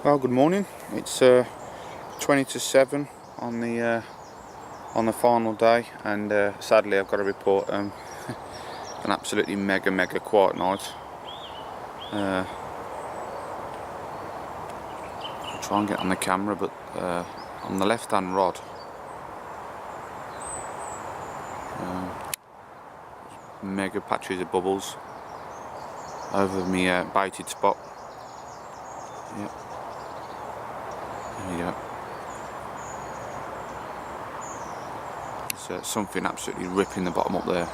Well, good morning. It's 20 to 7 on the final day, and sadly I've got to report an absolutely mega quiet night. I'll try and get on the camera, but on the left hand rod mega patches of bubbles over my baited spot. Yep. There we go. There's something absolutely ripping the bottom up there,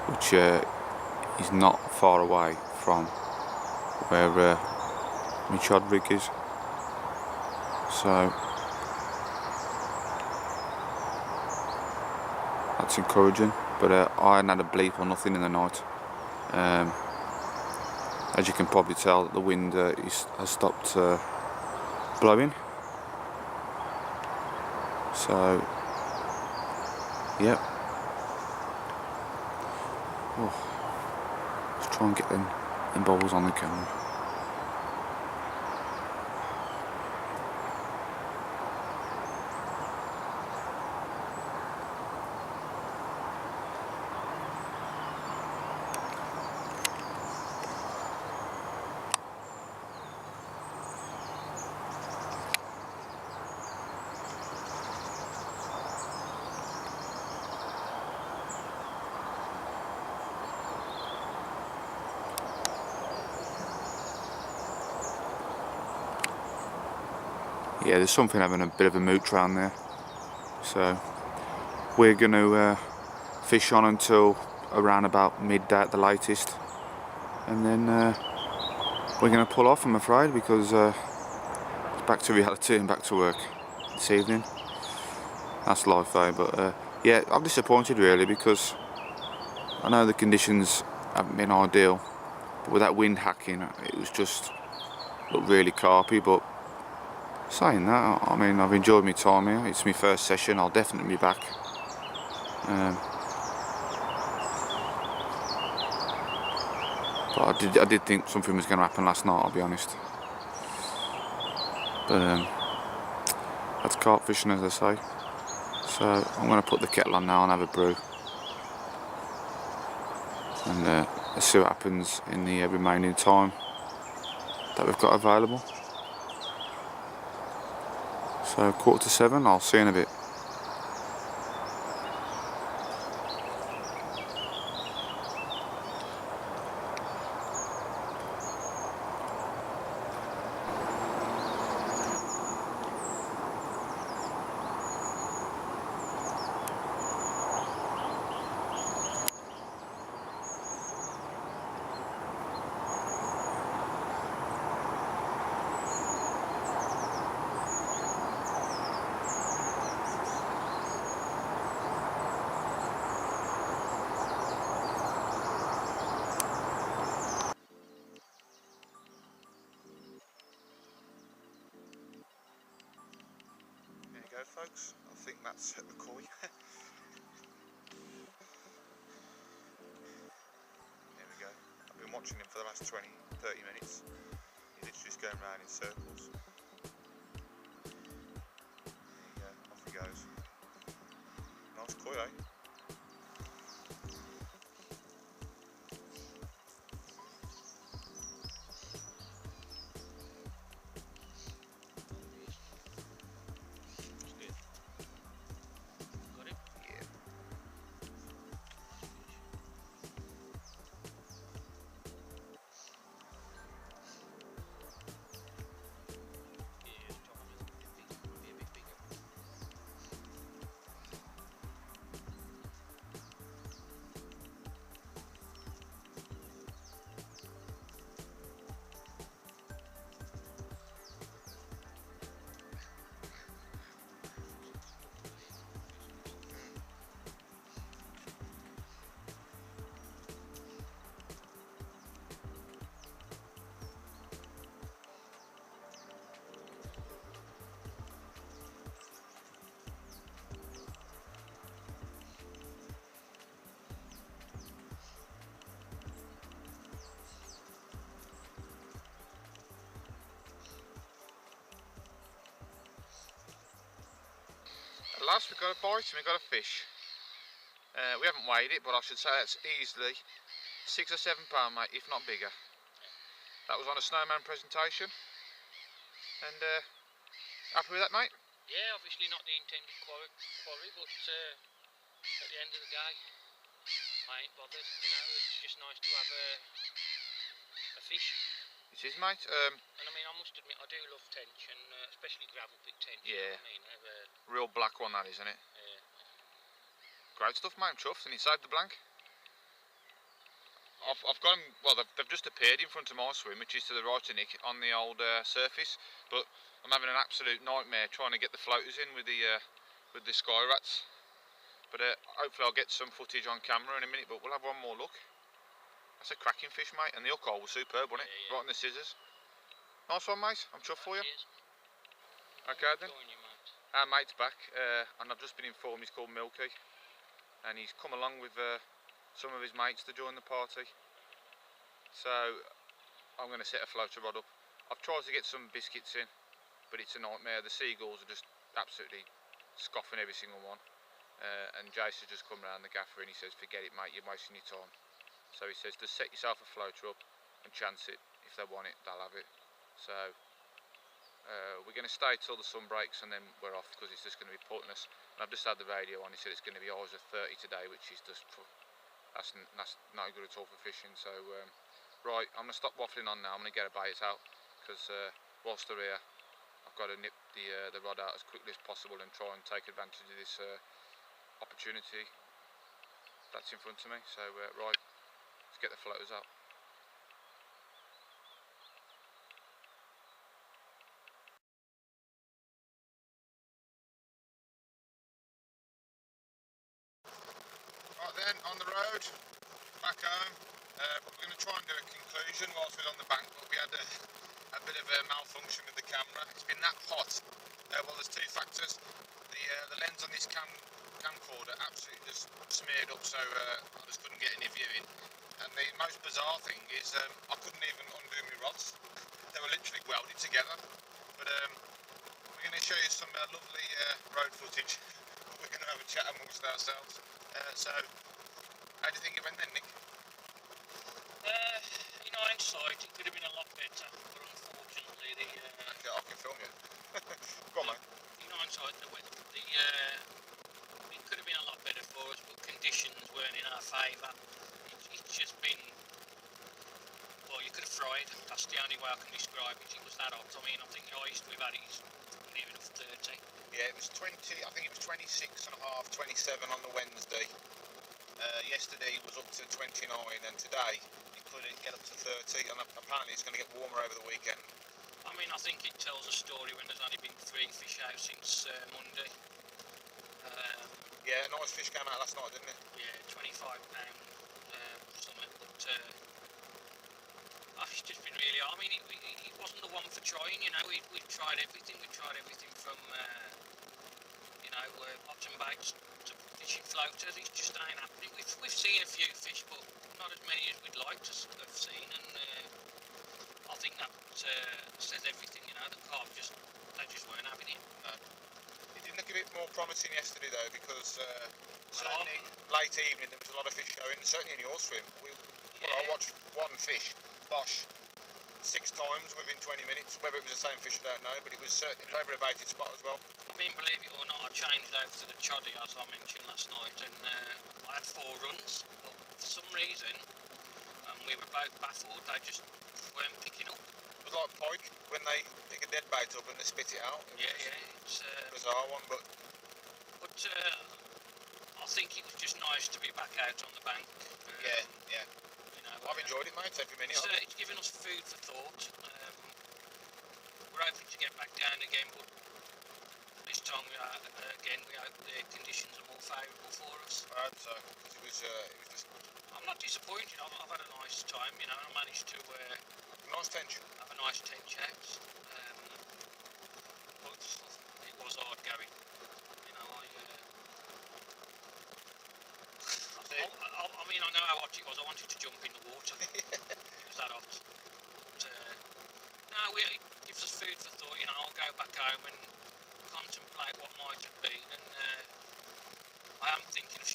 which is not far away from where my chod rig is. So that's encouraging, but I hadn't had a bleep or nothing in the night. As you can probably tell, the wind has stopped blowing. So, yep. Oh, let's try and get them bubbles on the camera. Yeah, there's something having a bit of a mooch around there. So we're going to fish on until around about midday at the latest, and then we're going to pull off, I'm afraid, because it's back to reality and back to work this evening. That's life though. But yeah, I'm disappointed really, because I know the conditions haven't been ideal, but with that wind hacking it was just looked really carpy. But saying that, I mean, I've enjoyed my time here. It's my first session. I'll definitely be back. But I did think something was going to happen last night, I'll be honest. But that's carp fishing, as I say. So I'm going to put the kettle on now and have a brew, and let's see what happens in the remaining time that we've got available. So 6:45, I'll see you in a bit. There you go, folks. I think that's the koi. There we go. I've been watching him for the last 20-30 minutes. He's literally just going round in circles. There you go, off he goes. Nice koi, eh? last, we've got a bite and we've got a fish. We haven't weighed it, but I should say that's easily 6 or 7 pound, mate, if not bigger. That was on a snowman presentation. And happy with that, mate? Yeah, obviously not the intended quarry, but at the end of the day, I ain't bothered, you know. It's just nice to have a fish. It is, mate. And I mean, I must admit, I do love tench, and especially gravel pit tench. Yeah. You know what I mean? Real black one, that is, isn't it? Yeah. Great stuff, mate. I'm chuffed, and it saved the blank. I've got them, well, they've just appeared in front of my swim, which is to the right of Nick, on the old surface, but I'm having an absolute nightmare trying to get the floaters in with the sky rats. But hopefully I'll get some footage on camera in a minute, but we'll have one more look. That's a cracking fish, mate, and the hook hole was superb, wasn't it? Yeah, yeah. Right on the scissors. Nice one, mate. I'm chuffed for you. Okay then. Our mate's back, and I've just been informed he's called Milky, and he's come along with some of his mates to join the party. So I'm going to set a floater rod up. I've tried to get some biscuits in, but it's a nightmare. The seagulls are just absolutely scoffing every single one. And Jace has just come round the gaffer and he says, forget it, mate, you're wasting your time. So he says, just set yourself a floater up and chance it. If they want it, they'll have it. So we're going to stay till the sun breaks and then we're off, because it's just going to be pointless. And I've just had the radio on. He said it's going to be hours of 30 today, which is just, that's not good at all for fishing. So right, I'm going to stop waffling on now. I'm going to get a bait out, because whilst they're here, I've got to nip the rod out as quickly as possible and try and take advantage of this opportunity that's in front of me. So right, let's get the floaters out. Right then, on the road, back home. But we're going to try and do a conclusion whilst we're on the bank, but we had a bit of a malfunction with the camera. It's been that hot. Well, there's two factors. The lens on this camcorder absolutely just smeared up, so I just couldn't get any view in. And the most bizarre thing is I couldn't even undo my rods. They were literally welded together. But we're going to show you some lovely road footage. We're going to have a chat amongst ourselves. So, how do you think it went then, Nick? In hindsight, it could have been a lot better, but unfortunately, Okay, I can film you. Go on, mate. In hindsight, it could have been a lot better for us, but conditions weren't in our favour. It's just been, well, you could have fried. That's the only way I can describe it. It was that hot. I mean, I think the highest we've had is near enough 30. Yeah, it was 20. I think it was 26 and a half, 27 on the Wednesday. Yesterday it was up to 29, and today it could get up to 30, and apparently it's going to get warmer over the weekend. I mean, I think it tells a story when there's only been 3 fish out since Monday. Yeah, a nice fish came out last night, didn't it? Yeah, £25 something, but it's just been really, I mean, it wasn't the one for trying, you know. We've tried everything. We tried everything from you know, bottom baits to fishing floaters. It just ain't happening. We've seen a few fish, but not as many as we'd like to have seen, and I think that says everything, you know. The carp they just weren't having it. No. It did look a bit more promising yesterday though, because certainly late evening there was a lot of fish showing, certainly in your swim. I watched one fish bosh 6 times within 20 minutes. Whether it was the same fish I don't know, but it was certainly over a baited spot as well. I mean, believe it or not, I changed over to the choddy as I mentioned last night, and I had 4 runs, but for some reason, we were both baffled, they just weren't picking up. It was like pike when they pick a dead bait up and they spit it out. It's a bizarre one, but I think it was just nice to be back out on the bank. Yeah. You know, I've enjoyed it, mate, every minute. It's given us food for thought. We're hoping to get back down again, but this time we hope the conditions are more favourable for us. I hope so, because it was just... I'm not disappointed. I've had a nice time, you know. I managed to nice tension. Have a nice tench out. But it was hard going. You know, I mean, I know how hot it was. I wanted to jump in the water. It was that hot. But, no, it gives us food for thought. You know, I'll go back home and contemplate what might have been, and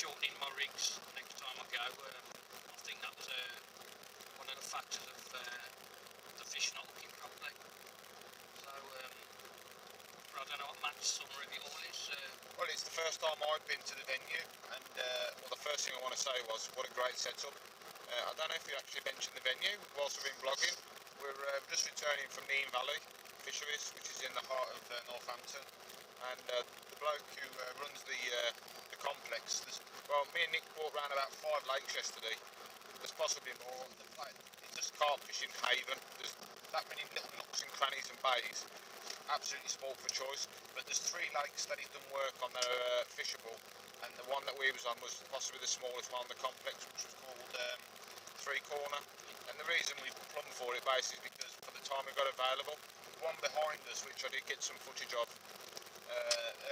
shortening my rigs next time I go. I think that was one of the factors of the fish not looking properly. So, but I don't know what Matt's summary of it all is. Well, it's the first time I've been to the venue, and well, the first thing I want to say was what a great setup. I don't know if you actually mentioned the venue whilst we've been vlogging. We're just returning from Nene Valley Fisheries, which is in the heart of Northampton, and the bloke who runs the complex. Well, me and Nick walked around about 5 lakes yesterday. There's possibly more. It's just carp fishing haven. There's that many little nooks and crannies and bays. Absolutely sport for choice. But there's 3 lakes that he's done work on that are fishable, and the one that we was on was possibly the smallest one on the complex, which was called Three Corner. And the reason we plumbed for it basically is because for the time we got available, the one behind us, which I did get some footage of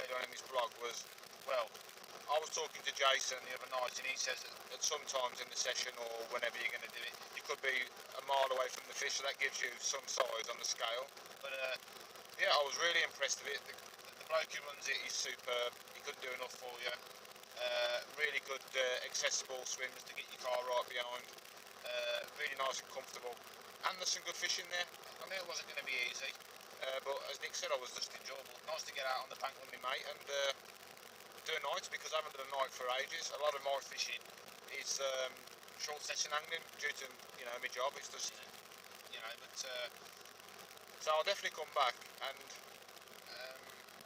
earlier on in this vlog, was, well, I was talking to Jason the other night, and he says that sometimes in the session or whenever you're going to do it, you could be a mile away from the fish, so that gives you some size on the scale. But yeah, I was really impressed with it. The bloke who runs it is superb. He couldn't do enough for you. Really good accessible swims to get your car right behind. Really nice and comfortable. And there's some good fish in there. I knew it wasn't going to be easy, but as Nick said, I was just enjoyable. Nice to get out on the bank with my mate and do a night, because I haven't done a night for ages. A lot of my fishing is short session angling due to my job. It's just but so I'll definitely come back, and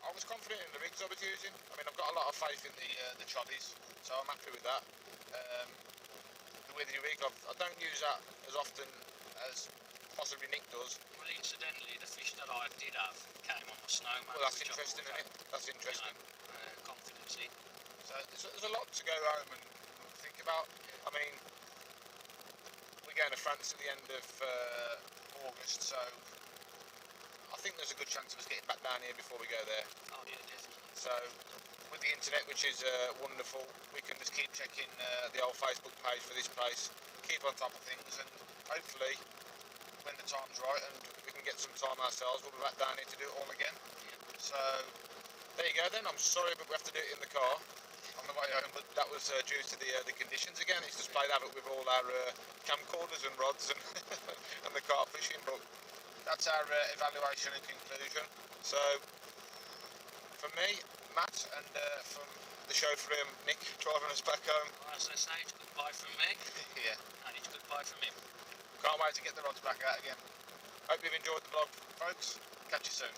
I was confident in the rigs I was using. I mean, I've got a lot of faith in the chobbies, so I'm happy with that. The Withy rig, I don't use that as often as possibly Nick does. Well, incidentally, the fish that I did have came on my snowman. Well, that's interesting, isn't it? That's interesting. Confidence in. So there's a lot to go home and think about. I mean, we're going to France at the end of August, so I think there's a good chance of us getting back down here before we go there. Oh yeah, definitely. So with the internet, which is wonderful, we can just keep checking the old Facebook page for this place, keep on top of things, and hopefully when the time's right and we can get some time ourselves, we'll be back down here to do it all again. Yeah. So there you go then. I'm sorry, but we have to do it in the car on the way home, but that was due to the conditions again. It's just played havoc with all our camcorders and rods and, and the carp fishing, but that's our evaluation and conclusion. So from me, Matt, and from the chauffeur Nick driving us back home. Well, as I say, it's goodbye from me. Yeah. And it's goodbye from him. Can't wait to get the rods back out again. Hope you've enjoyed the vlog, folks. Catch you soon.